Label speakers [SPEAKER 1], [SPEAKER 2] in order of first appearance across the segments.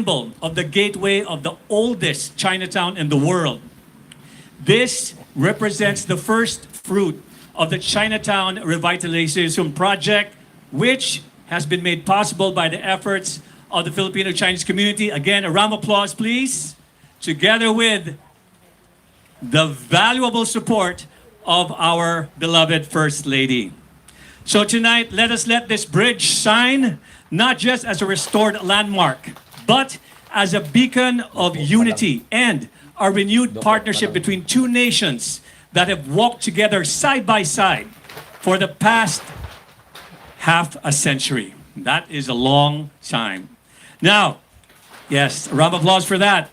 [SPEAKER 1] symbol of the gateway of the oldest Chinatown in the world. This represents the first fruit of the Chinatown Revitalization Project, which has been made possible by the efforts of the Filipino-Chinese community. Again, a round of applause, please. Together with the valuable support of our beloved First Lady. So tonight, let this bridge shine, not just as a restored landmark, but as a beacon of unity and a renewed partnership between two nations that have walked together side by side for the past half a century. That is a long time. Now, yes, a round of applause for that.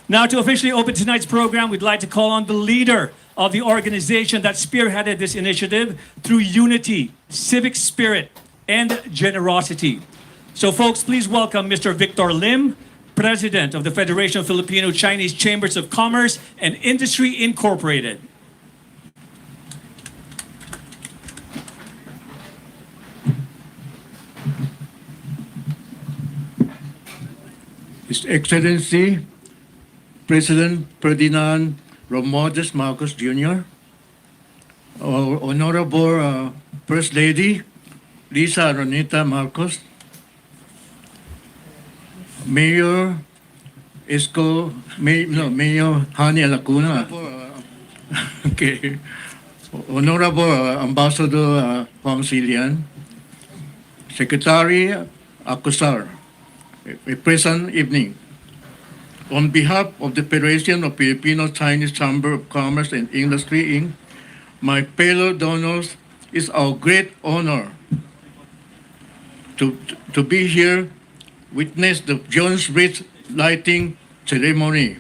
[SPEAKER 1] Now, to officially open tonight's program, we'd like to call on the leader of the organization that spearheaded this initiative through unity, civic spirit, and generosity. So folks, please welcome Mr. Victor Lim, President of the Federation of Filipino-Chinese Chambers of Commerce and Industry Incorporated.
[SPEAKER 2] His Excellency, President Ferdinand Romualdez Marcos Jr., our Honorable First Lady Lisa Ronita Marcos, Mayor Mayor Hani Lacuna, okay, Honorable Ambassador Juan Silian, Secretary Acosar, a pleasant evening. On behalf of the Federation of Filipino-Chinese Chamber of Commerce and Industry, Inc., my fellow donors, it's our great honor to be here, witness the Jones Bridge lighting ceremony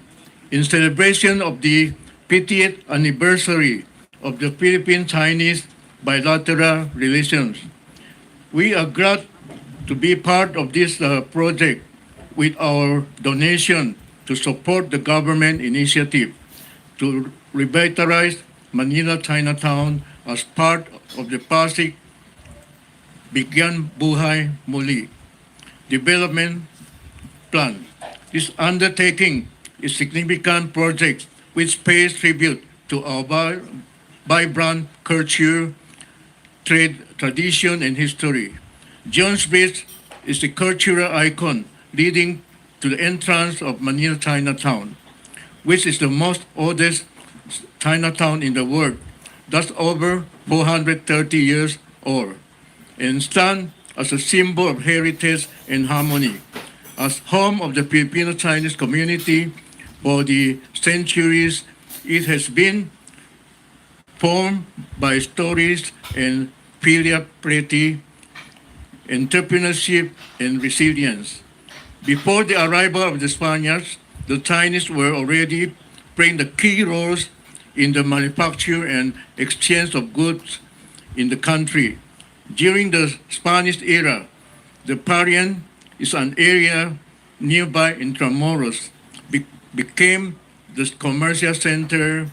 [SPEAKER 2] in celebration of the 50th anniversary of the Philippine-Chinese bilateral relations. We are glad to be part of this project with our donation to support the government initiative to revitalize Manila Chinatown as part of the Pasig Bigyan Buhay Muli development plan. This undertaking is a significant project which pays tribute to our vibrant culture, trade, tradition, and history. Jones Bridge is a cultural icon leading to the entrance of Manila Chinatown, which is the most oldest Chinatown in the world, thus over 430 years old, and stand as a symbol of heritage and harmony. As home of the Filipino-Chinese community for the centuries, it has been formed by stories and filial piety, entrepreneurship, and resilience. Before the arrival of the Spaniards, the Chinese were already playing the key roles in the manufacture and exchange of goods in the country. During the Spanish era, the Parian is an area nearby Intramuros, became the commercial center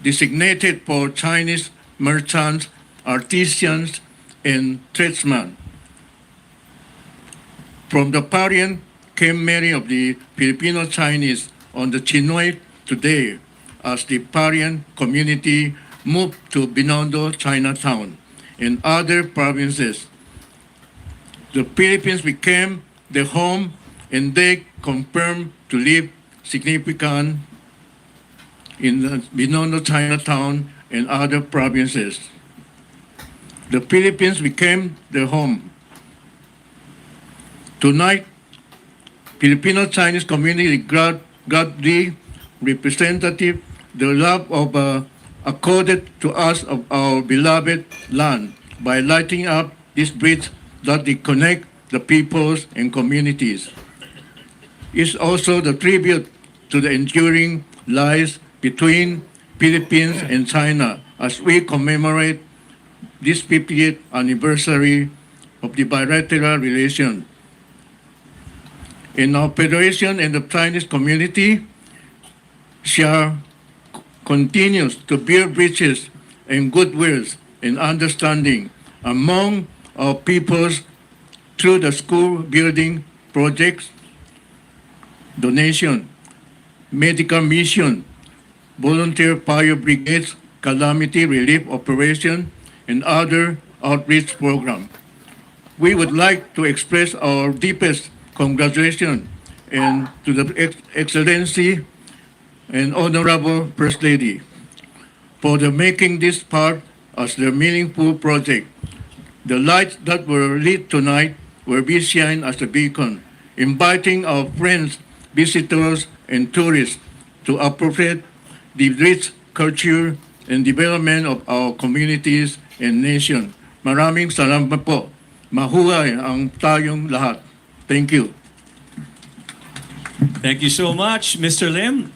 [SPEAKER 2] designated for Chinese merchants, artisans, and tradesmen. From the Parian came many of the Filipino-Chinese on the Chinoy today as the Parian community moved to Binondo, Chinatown, and other provinces. The Philippines became their home and they confirmed to live significant in the Binondo, Chinatown, and other provinces. The Philippines became their home. Tonight, Filipino-Chinese community gladly representative the love of accorded to us of our beloved land by lighting up this bridge that they connect the peoples and communities. It's also the tribute to the enduring lies between Philippines and China as we commemorate this 50th anniversary of the bilateral relation. In our federation and the Chinese community share continues to build bridges and goodwill and understanding among our peoples through the school building projects, donation, medical mission, volunteer fire brigades, calamity relief operation, and other outreach programs. We would like to express our deepest congratulations and to the Excellency and Honorable First Lady for the making this part as the meaningful project. The lights that were lit tonight will be shined as a beacon, inviting our friends, visitors, and tourists to appropriate the rich culture and development of our communities and nation. Maraming salamat po. Mahuhay ang tayong lahat. Thank you.
[SPEAKER 1] Thank you so much, Mr. Lim.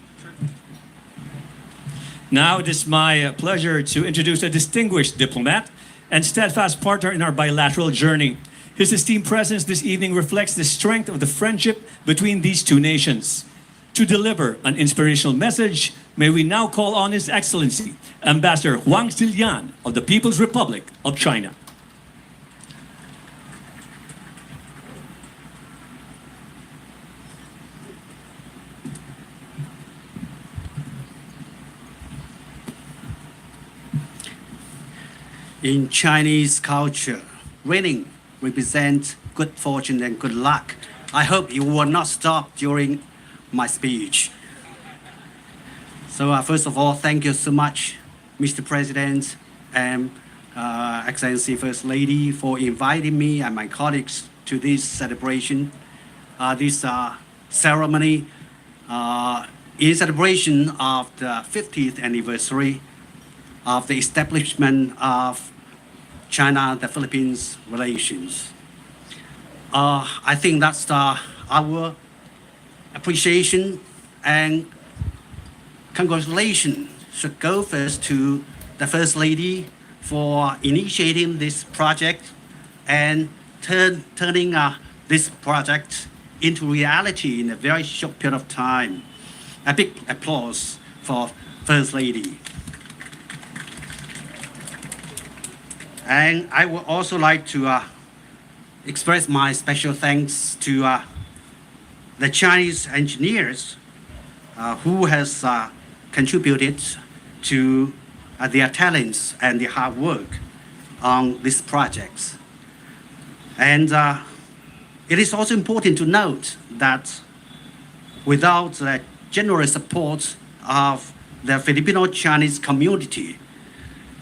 [SPEAKER 1] Now it is my pleasure to introduce a distinguished diplomat and steadfast partner in our bilateral journey. His esteemed presence this evening reflects the strength of the friendship between these two nations. To deliver an inspirational message, may we now call on His Excellency, Ambassador Huang Zilian of the People's Republic of China.
[SPEAKER 3] In Chinese culture, winning represents good fortune and good luck. I hope you will not stop during my speech. So first of all, thank you so much, Mr. President and Excellency First Lady, for inviting me and my colleagues to this celebration. This ceremony in celebration of the 50th anniversary of the establishment of China, the Philippines relations. I think that's our appreciation and congratulations should go first to the First Lady for initiating this project and turning this project into reality in a very short period of time. A big applause for First Lady. And I would also like to express my special thanks to the Chinese engineers who has contributed to their talents and their hard work on this project. And it is also important to note that without the generous support of the Filipino-Chinese community,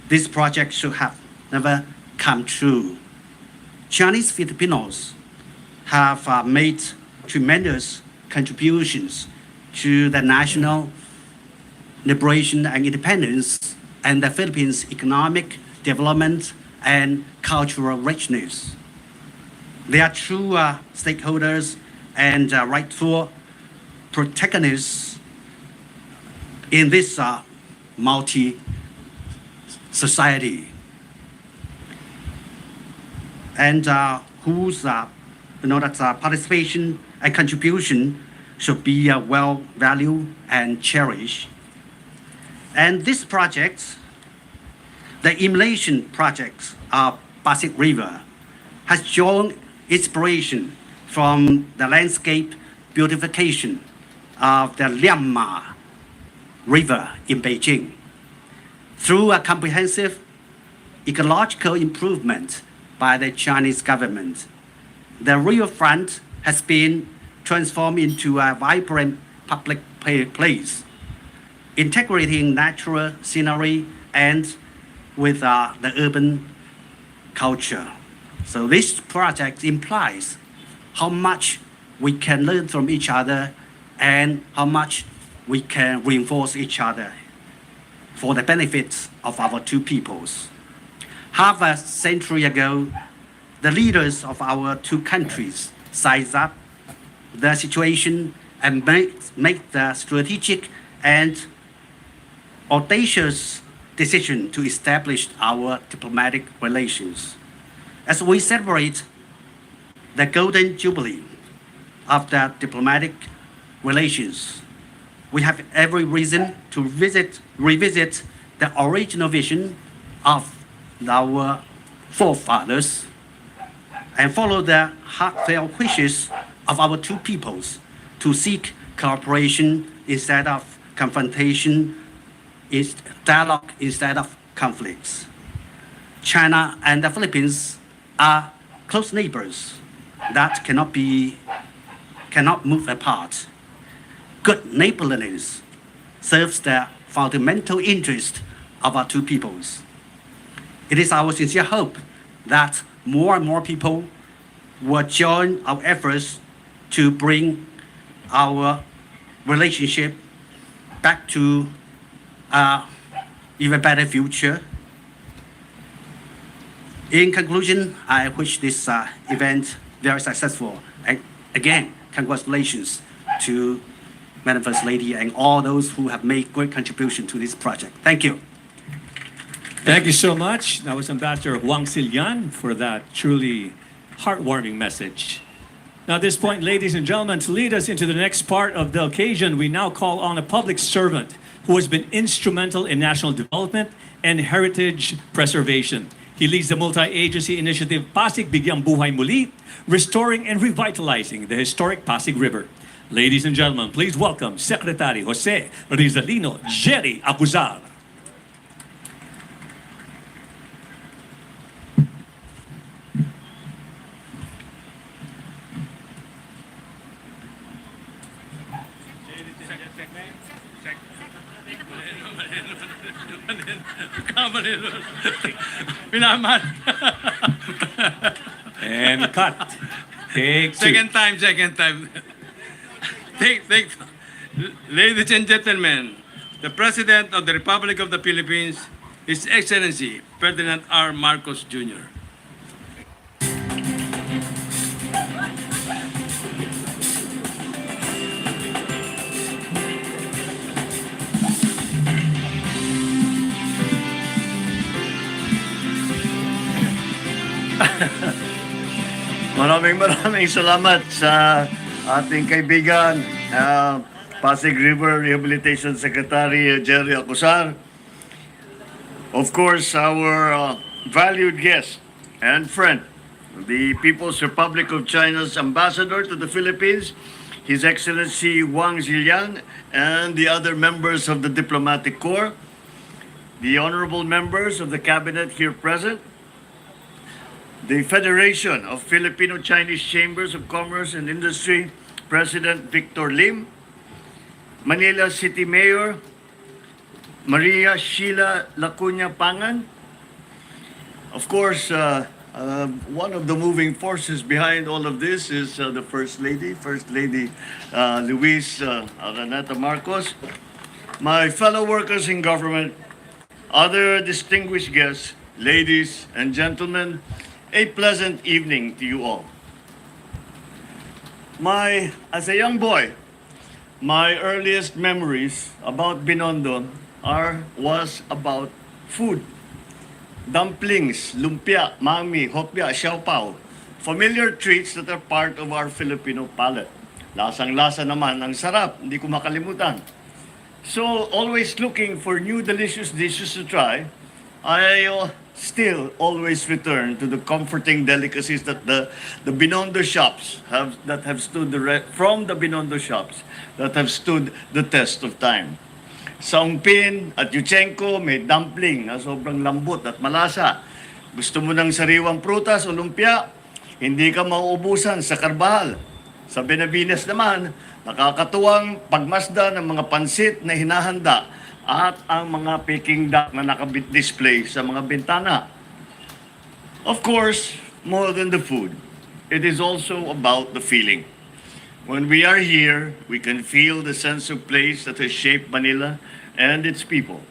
[SPEAKER 3] this project should have never come true. Chinese Filipinos have made tremendous contributions to the national liberation and independence and the Philippines' economic development and cultural richness. They are true stakeholders and rightful protagonists in this multi-society, and whose participation and contribution should be well valued and cherished. And this project, the emulation project of Pasig River, has drawn inspiration from the landscape beautification of the Lianma River in Beijing. Through a comprehensive ecological improvement by the Chinese government, the riverfront has been transformed into a vibrant public place, integrating natural scenery and with the urban culture. So this project implies how much we can learn from each other and how much we can reinforce each other for the benefits of our two peoples. Half a century ago, the leaders of our two countries sized up the situation and made the strategic and audacious decision to establish our diplomatic relations. As we celebrate the Golden Jubilee of the diplomatic relations, we have every reason to revisit the original vision of our forefathers and follow the heartfelt wishes of our two peoples to seek cooperation instead of confrontation, is dialogue instead of conflicts. China and the Philippines are close neighbors that cannot move apart. Good neighborliness serves the fundamental interest of our two peoples. It is our sincere hope that more and more people will join our efforts to bring our relationship back to an even better future. In conclusion, I wish this event very successful. And again, congratulations to Madam First Lady and all those who have made great contribution to this project. Thank you.
[SPEAKER 1] Thank you so much. That was Ambassador Wang Silian for that truly heartwarming message. Now, at this point, ladies and gentlemen, to lead us into the next part of the occasion, we now call on a public servant who has been instrumental in national development and heritage preservation. He leads the multi-agency initiative Pasig Bigyang Buhay Muli, restoring and revitalizing the historic Pasig River. Ladies and gentlemen, please welcome Secretary Jose Rizalino Jerry Acuzar.
[SPEAKER 4] Pinaman.
[SPEAKER 1] And cut. Take two.
[SPEAKER 4] Second time. Take. Ladies and gentlemen, the President of the Republic of the Philippines, His Excellency Ferdinand R. Marcos Jr.
[SPEAKER 5] Maraming salamat sa ating kaibigan, Pasig River Rehabilitation Secretary Jerry Acuzar. Of course, our valued guest and friend, the People's Republic of China's Ambassador to the Philippines, His Excellency Wang Ziliang, and the other members of the Diplomatic Corps, the honorable members of the Cabinet here present, the Federation of Filipino-Chinese Chambers of Commerce and Industry, President Victor Lim, Manila City Mayor Maria Sheila Lacuna Pangan. Of course, one of the moving forces behind all of this is the First Lady, Luis Araneta Marcos, my fellow workers in government, other distinguished guests, ladies and gentlemen, a pleasant evening to you all. As a young boy, my earliest memories about Binondo was about food. Dumplings, lumpia, mami, hopya, xiaopao. Familiar treats that are part of our Filipino palate. Lasang-lasa naman, ang sarap, hindi ko makalimutan. So, always looking for new delicious dishes to try, I still always return to the comforting delicacies that the Binondo shops have stood the test of time. Sa Ungpin at Yuchenko, may dumpling na sobrang lambot at malasa. Gusto mo ng sariwang prutas o lumpia, hindi ka mauubusan sa Carbajal. Sa Benavides naman, nakakatuwang pagmasda ng mga pansit na hinahanda at ang mga Peking duck na nakabit-display sa mga bintana. Of course, more than the food, it is also about the feeling. When we are here, we can feel the sense of place that has shaped Manila and its people.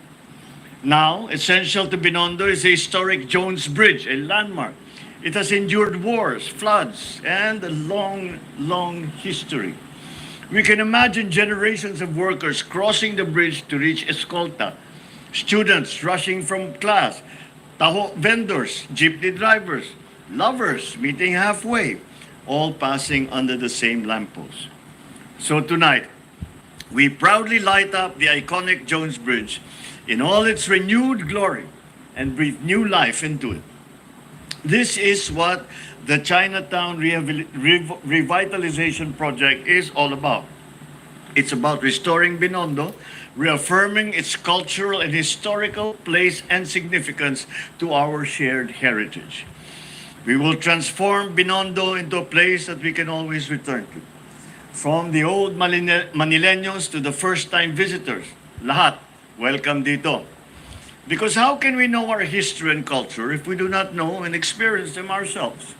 [SPEAKER 5] Now, essential to Binondo is the historic Jones Bridge, a landmark. It has endured wars, floods, and a long, long history. We can imagine generations of workers crossing the bridge to reach Escolta, students rushing from class, taho vendors, jeepney drivers, lovers meeting halfway, all passing under the same lamppost. So tonight, we proudly light up the iconic Jones Bridge in all its renewed glory and breathe new life into it. This is what the Chinatown Revitalization Project is all about. It's about restoring Binondo, reaffirming its cultural and historical place and significance to our shared heritage. We will transform Binondo into a place that we can always return to. From the old Manileños to the first-time visitors, lahat, welcome dito. Because how can we know our history and culture if we do not know and experience them ourselves?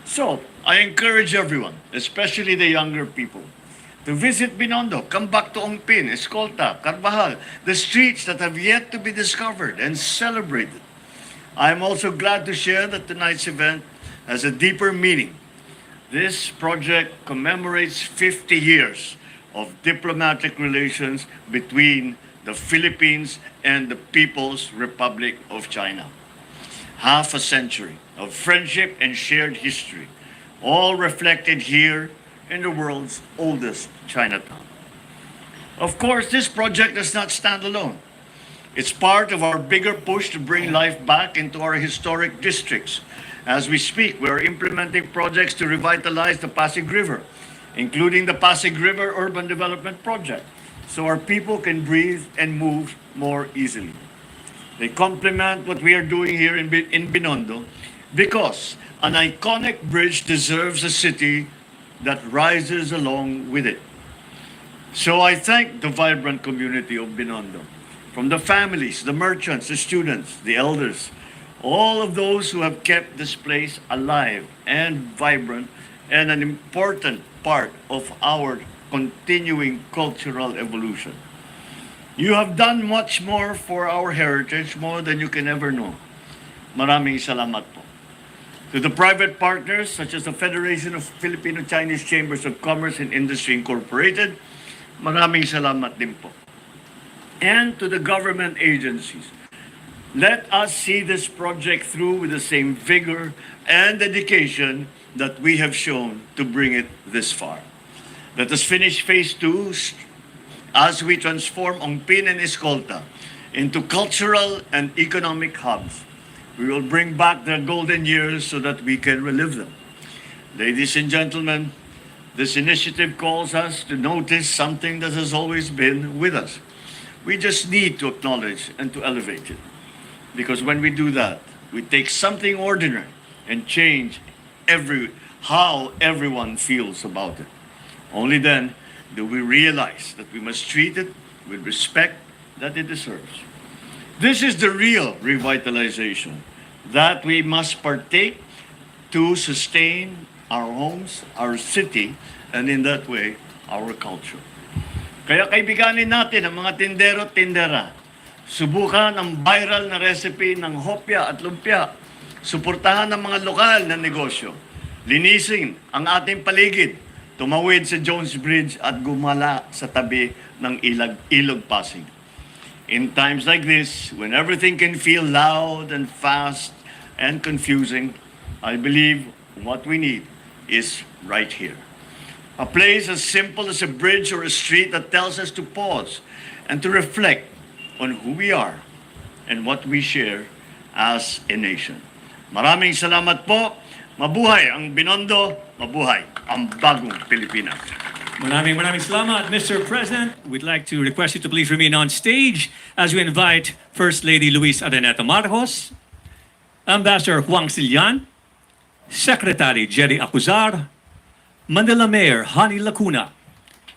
[SPEAKER 5] So, I encourage everyone, especially the younger people, to visit Binondo, come back to Ongpin, Escolta, Carvajal, the streets that have yet to be discovered and celebrated. I am also glad to share that tonight's event has a deeper meaning. This project commemorates 50 years of diplomatic relations between the Philippines and the People's Republic of China. Half a century of friendship and shared history, all reflected here in the world's oldest Chinatown. Of course, this project does not stand alone. It's part of our bigger push to bring life back into our historic districts. As we speak, we are implementing projects to revitalize the Pasig River, including the Pasig River Urban Development Project, so our people can breathe and move more easily. They complement what we are doing here in Binondo because an iconic bridge deserves a city that rises along with it. So I thank the vibrant community of Binondo, from the families, the merchants, the students, the elders, all of those who have kept this place alive and vibrant and an important part of our continuing cultural evolution. You have done much more for our heritage, more than you can ever know. Maraming salamat po. To the private partners such as the Federation of Filipino-Chinese Chambers of Commerce and Industry Incorporated, maraming salamat din po. And to the government agencies, let us see this project through with the same vigor and dedication that we have shown to bring it this far. Let us finish phase 2 as we transform Ongpin and Escolta into cultural and economic hubs. We will bring back the golden years so that we can relive them. Ladies and gentlemen, this initiative calls us to notice something that has always been with us. We just need to acknowledge and to elevate it. Because when we do that, we take something ordinary and change how everyone feels about it. Only then do we realize that we must treat it with respect that it deserves. This is the real revitalization that we must partake to sustain our homes, our city, and in that way, our culture. Kaya kaibiganin natin ang mga tindero at tindera. Subukan ang viral na recipe ng hopya at lumpia. Suportahan ang mga lokal na negosyo. Linisin ang ating paligid. Tumawid sa Jones Bridge at gumala sa tabi ng Ilog Pasig. In times like this, when everything can feel loud and fast and confusing, I believe what we need is right here. A place as simple as a bridge or a street that tells us to pause and to reflect on who we are and what we share as a nation. Maraming salamat po. Mabuhay ang Binondo, mabuhay ang bagong Pilipinas.
[SPEAKER 1] Maraming salamat, Mr. President. We'd like to request you to please remain on stage as we invite First Lady Luis Araneta Marcos, Ambassador Huang Sillan, Secretary Jerry Acuzar, Manila Mayor Hani Lacuna,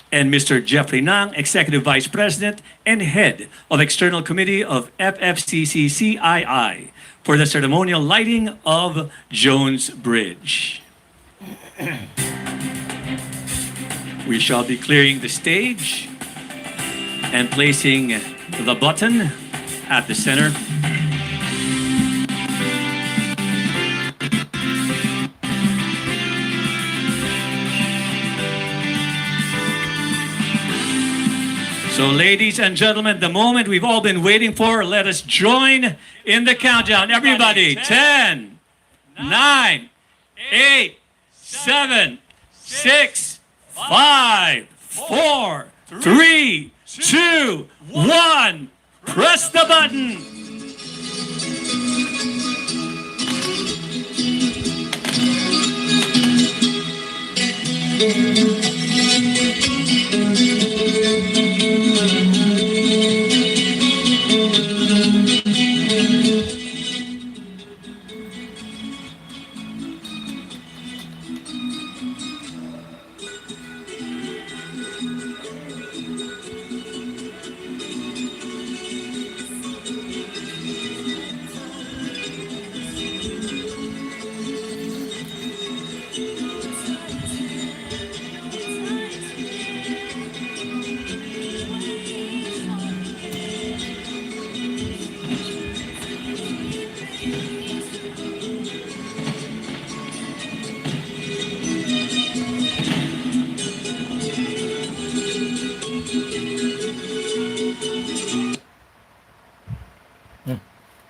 [SPEAKER 1] and Mr. Jeffrey Nang, Executive Vice President and Head of External Committee of FFCC-CII, for the ceremonial lighting of Jones Bridge. We shall be clearing the stage and placing the button at the center. So, ladies and gentlemen, the moment we've all been waiting for, let us join in the countdown. Everybody, 10, 9, 8, 7, 6, 5, 4, 3, 2, 1. Press the button.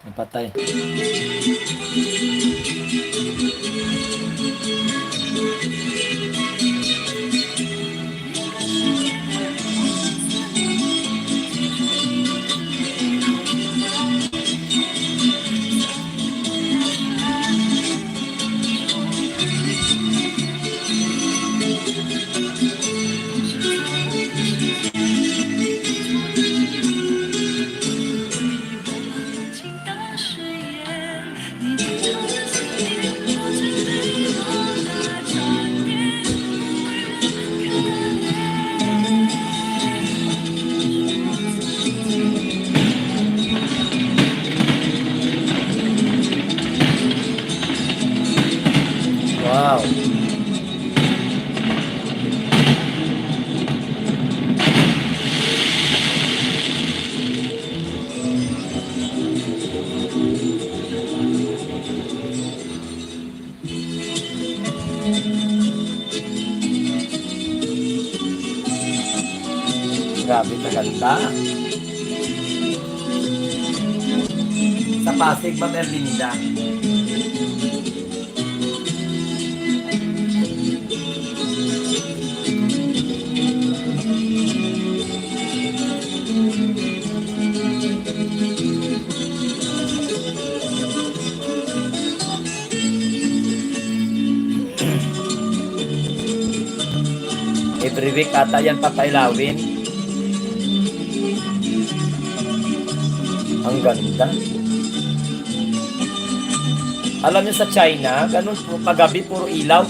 [SPEAKER 6] Napatay. Wow. Grabe na ganda. Sa Pasig ba, Merlinda? Every week ata yan papailawin. Ang ganda. Alam niyo sa China, ganun po, paggabi puro ilaw.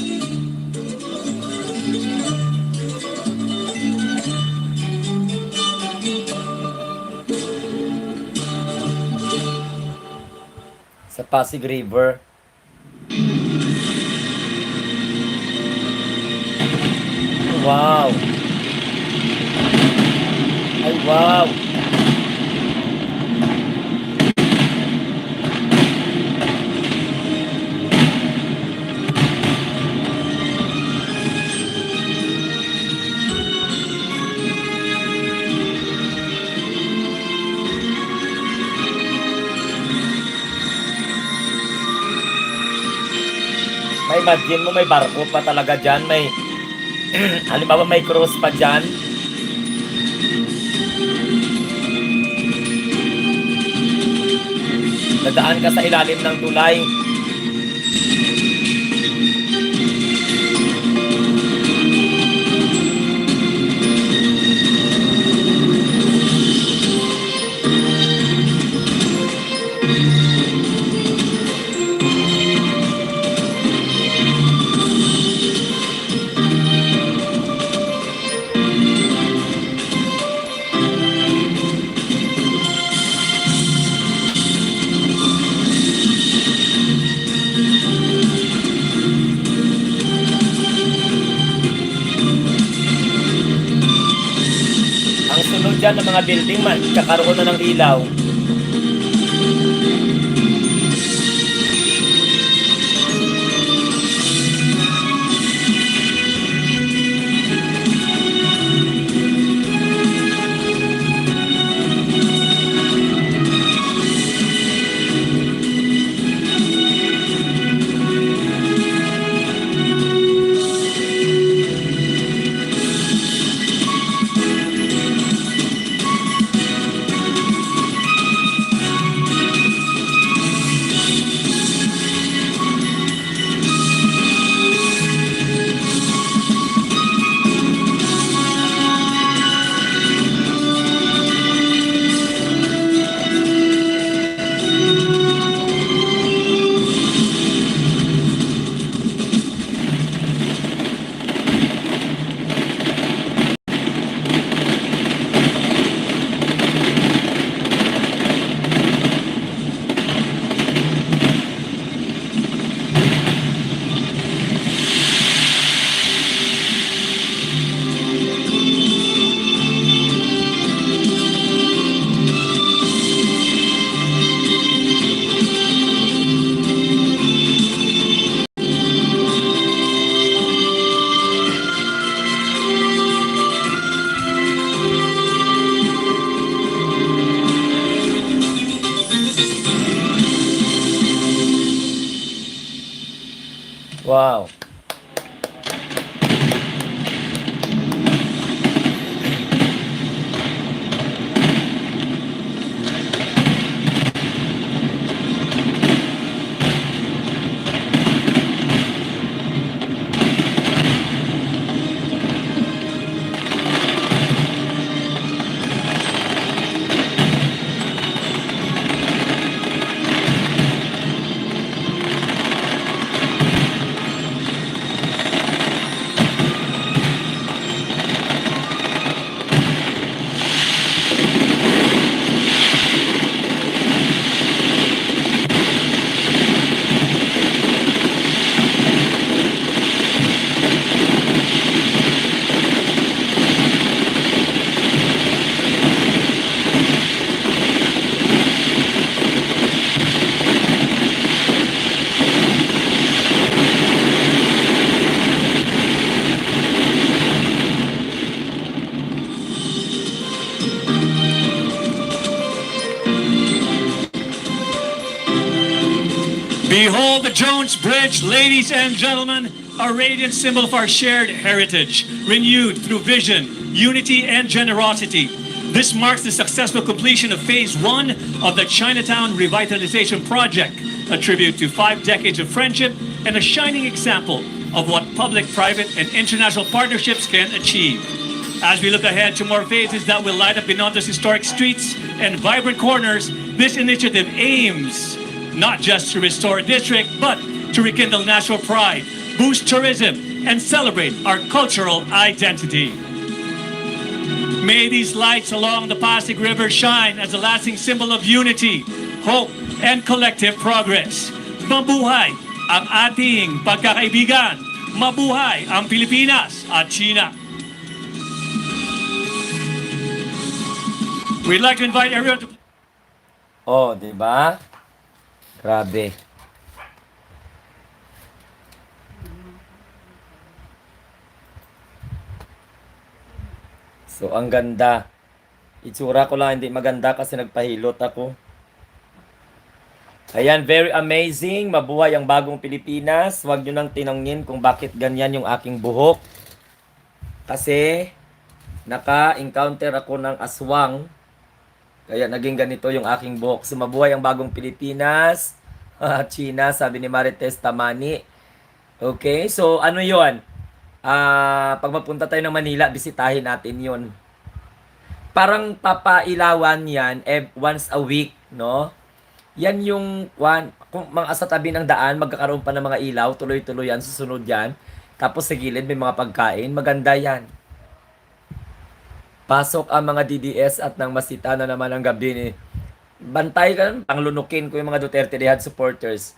[SPEAKER 6] Sa Pasig River. Wow. Ay, wow. May imagine mo, may barko pa talaga dyan, may halimbawa may cruise pa dyan. Dadaan ka sa ilalim ng tulay. Dyan ng mga building man, kakaroon na ng ilaw. Wow.
[SPEAKER 1] Behold the Jones Bridge, ladies and gentlemen, a radiant symbol of our shared heritage, renewed through vision, unity, and generosity. This marks the successful completion of Phase 1 of the Chinatown Revitalization Project, a tribute to 5 decades of friendship and a shining example of what public, private, and international partnerships can achieve. As we look ahead to more phases that will light up Binondo historic streets and vibrant corners, this initiative aims not just to restore a district, but to rekindle national pride, boost tourism, and celebrate our cultural identity. May these lights along the Pasig River shine as a lasting symbol of unity, hope, and collective progress. Mabuhay ang ating pagkakaibigan. Mabuhay ang Pilipinas at China. We'd like to invite everyone to...
[SPEAKER 6] Oh, di ba? Grabe. So, ang ganda. Itsura ko lang hindi maganda kasi nagpahilot ako. Ayan, very amazing. Mabuhay ang bagong Pilipinas. Huwag nyo nang tinangin kung bakit ganyan yung aking buhok. Kasi, naka-encounter ako ng aswang. Kaya naging ganito yung aking buhok. So, mabuhay ang bagong Pilipinas. China, sabi ni Marites Tamani. Okay, so ano yon? Pag mapunta tayo ng Manila, bisitahin natin yon. Parang papailawan yan once a week, no? Yan yung kung mga sa tabi ng daan, magkakaroon pa ng mga ilaw, tuloy-tuloy yan, susunod yan. Tapos sa gilid may mga pagkain, maganda yan. Pasok ang mga DDS at nang masita na naman ang gabi ni bantay ka, panglunukin ko yung mga Duterte Dehad supporters.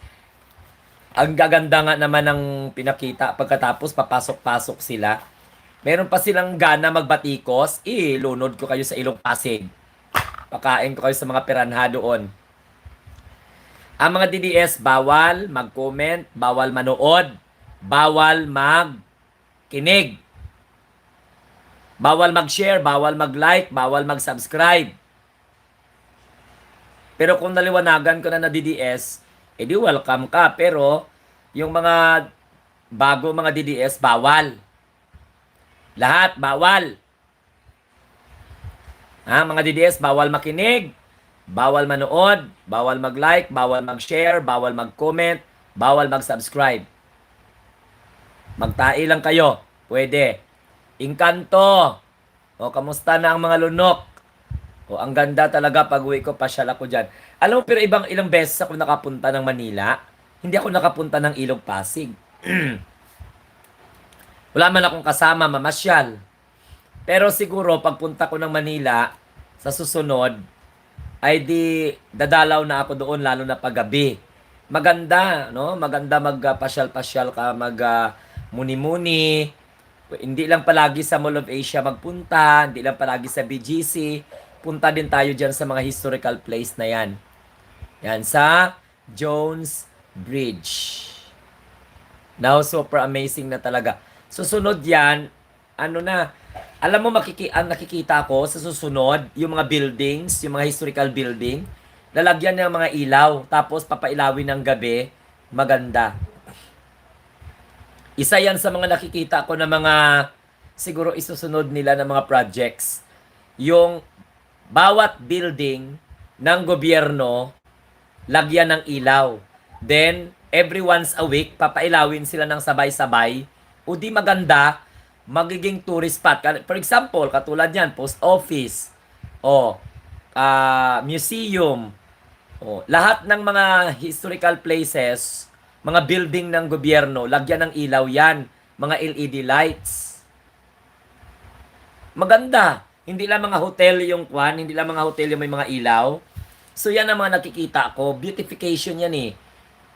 [SPEAKER 6] Ang gaganda nga naman ng pinakita pagkatapos papasok-pasok sila. Meron pa silang gana magbatikos, lunod ko kayo sa Ilong Pasig. Pakain ko kayo sa mga piranha doon. Ang mga DDS bawal mag-comment, bawal manood, bawal mag-kinig. Bawal mag-share, bawal mag-like, bawal mag-subscribe. Pero kung naliwanagan ko na DDS, edi welcome ka. Pero yung mga bago mga DDS, bawal. Lahat, bawal. Mga DDS, bawal makinig, bawal manood, bawal mag-like, bawal mag-share, bawal mag-comment, bawal mag-subscribe. Magtai lang kayo. Pwede. Inkanto. O, kamusta na ang mga lunok? O, ang ganda talaga pag uwi ko, pasyal ako dyan. Alam mo, pero ilang beses ako nakapunta ng Manila. Hindi ako nakapunta ng Ilog Pasig. Wala man akong kasama, mamasyal. Pero siguro, pagpunta ko ng Manila, sa susunod, ay di dadalaw na ako doon, lalo na paggabi. Maganda, no? Maganda magpasyal-pasyal ka, muni-muni. Hindi lang palagi sa Mall of Asia magpunta, hindi lang palagi sa BGC. Punta din tayo dyan sa mga historical place na yan. Yan, sa Jones Bridge. Now, super amazing na talaga. Susunod yan, alam mo ang nakikita ko sa susunod, yung mga buildings, yung mga historical building, lalagyan ng mga ilaw, tapos papailawin ng gabi, maganda. Isa yan sa mga nakikita ko na mga siguro isusunod nila ng mga projects. Yung bawat building ng gobyerno, lagyan ng ilaw. Then, every once a week, papailawin sila ng sabay-sabay. O di maganda, magiging tourist spot. For example, katulad yan, post office, o museum, o lahat ng mga historical places, mga building ng gobyerno, lagyan ng ilaw yan, mga LED lights. Maganda. Hindi lang mga hotel yung kwan, hindi lang mga hotel yung may mga ilaw. So yan ang mga nakikita ko, beautification yan eh.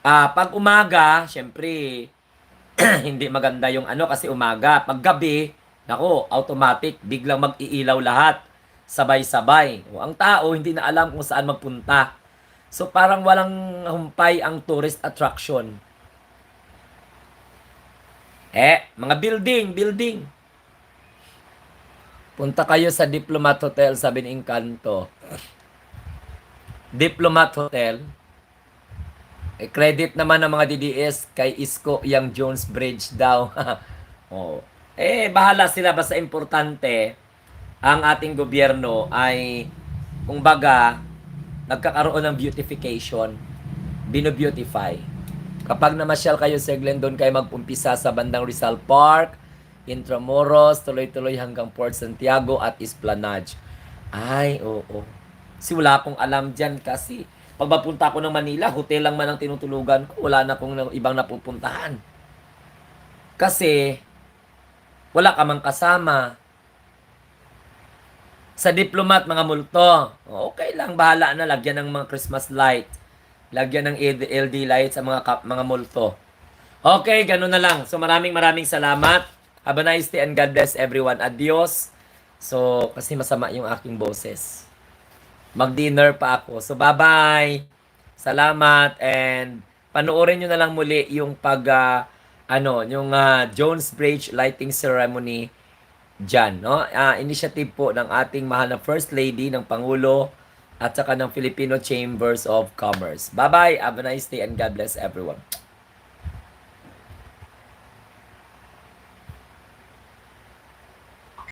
[SPEAKER 6] Pag umaga, syempre, hindi maganda yung ano kasi umaga. Pag gabi, nako, automatic, biglang mag-iilaw lahat. Sabay-sabay. O, ang tao, hindi na alam kung saan magpunta. So parang walang humpay ang tourist attraction. Mga building. Punta kayo sa Diplomat Hotel, sabi ni Encanto. Diplomat Hotel. Credit naman ng mga DDS kay Isko yang Jones Bridge daw. Oh. Bahala sila, basta importante ang ating gobyerno ay kumbaga nagkakaroon ng beautification, bino-beautify. Kapag namasyal kayo sa Glendon, kayo mag-umpisa sa bandang Rizal Park, Intramuros, tuloy-tuloy hanggang Port Santiago at Esplanade. Ay, oo. Kasi wala akong alam dyan kasi pag mapunta ako ng Manila, hotel lang man ang tinutulugan ko, wala na akong ibang napupuntahan. Kasi wala ka mang kasama. Sa Diplomat, mga multo, okay lang, bahala na, lagyan ng mga Christmas light. Lagyan ng LED lights sa mga multo. Okay, ganun na lang. So maraming salamat. Have a nice day and God bless everyone. Adios. So, kasi masama yung aking boses. Mag-dinner pa ako. So, bye-bye. Salamat and panoorin nyo na lang muli yung yung Jones Bridge lighting ceremony dyan, no? Initiative po ng ating mahal na First Lady, ng Pangulo, at saka ng Filipino Chambers of Commerce. Bye-bye. Have a nice day and God bless everyone.